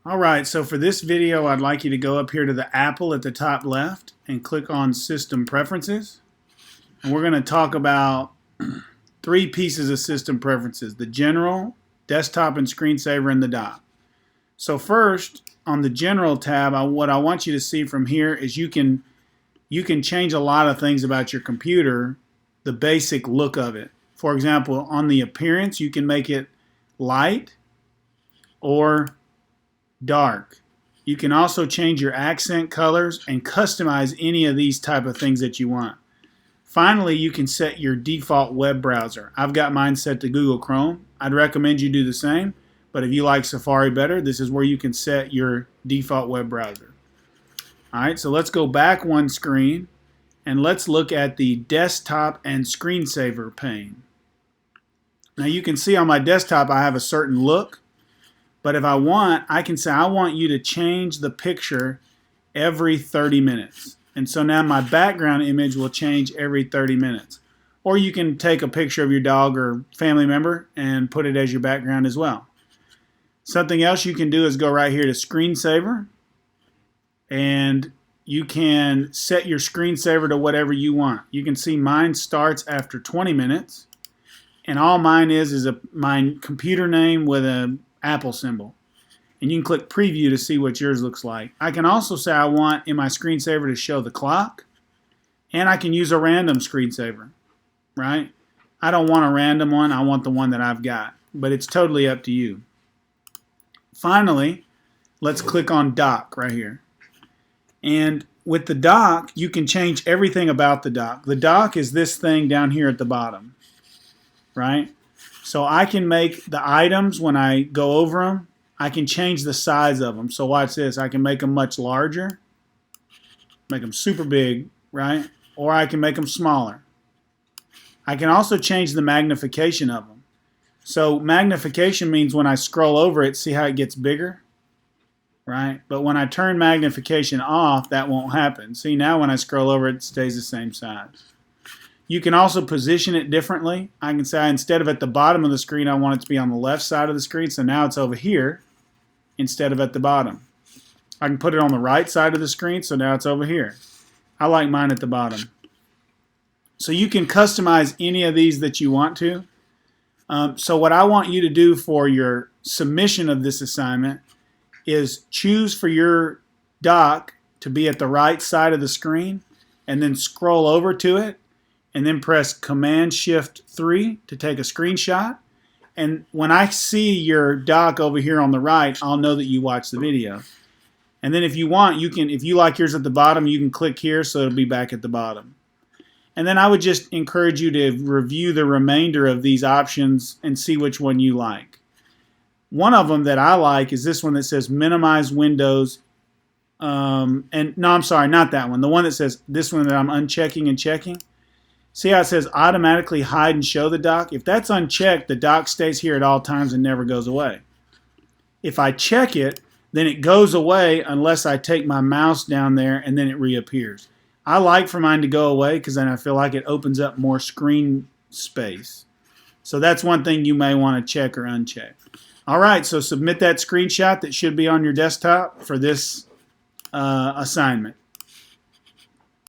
Alright, so for this video I'd like you to go up here to the apple at the top left and click on System Preferences. And we're going to talk about three pieces of system preferences: the General, Desktop and Screensaver, and the dock. So first, on the General tab, what I want you to see from here is you can change a lot of things about your computer, the basic look of it. For example, on the appearance, you can make it light or dark. You can also change your accent colors and customize any of these type of things that you want. Finally, you can set your default web browser. I've got mine set to Google Chrome. I'd recommend you do the same, but if you like Safari better, this is where you can set your default web browser. Alright, so let's go back one screen and let's look at the Desktop and Screensaver pane. Now you can see on my desktop I have a certain look, but if I want, I can say I want you to change the picture every 30 minutes. And so now my background image will change every 30 minutes. Or you can take a picture of your dog or family member and put it as your background as well. Something else you can do is go right here to Screensaver, and you can set your screensaver to whatever you want. You can see mine starts after 20 minutes, and all mine is my computer name with an Apple symbol. And you can click preview to see what yours looks like. I can also say I want in my screensaver to show the clock, and I can use a random screensaver, right? I don't want a random one, I want the one that I've got, but it's totally up to you. Finally, let's click on dock right here. And with the dock, you can change everything about the dock. The dock is this thing down here at the bottom, right? So I can make the items, when I go over them, I can change the size of them. So watch this. I can make them much larger, make them super big, right? Or I can make them smaller. I can also change the magnification of them. So magnification means when I scroll over it, see how it gets bigger, right? But when I turn magnification off, that won't happen. See, now when I scroll over it, it stays the same size. You can also position it differently. I can say instead of at the bottom of the screen, I want it to be on the left side of the screen. So now it's over here instead of at the bottom. I can put it on the right side of the screen. So now it's over here. I like mine at the bottom. So you can customize any of these that you want to. So what I want you to do for your submission of this assignment is choose for your dock to be at the right side of the screen, and then scroll over to it, and then press Command-Shift-3 to take a screenshot. And when I see your dock over here on the right, I'll know that you watched the video. And then if you want, you can, if you like yours at the bottom, you can click here so it'll be back at the bottom. And then I would just encourage you to review the remainder of these options and see which one you like. One of them that I like is this one that says minimize windows. And no, I'm sorry, not that one. The one that says, this one that I'm unchecking and checking. See how it says automatically hide and show the dock? If that's unchecked, the dock stays here at all times and never goes away. If I check it, then it goes away unless I take my mouse down there and then it reappears. I like for mine to go away because then I feel like it opens up more screen space. So that's one thing you may want to check or uncheck. Alright, so submit that screenshot that should be on your desktop for this assignment.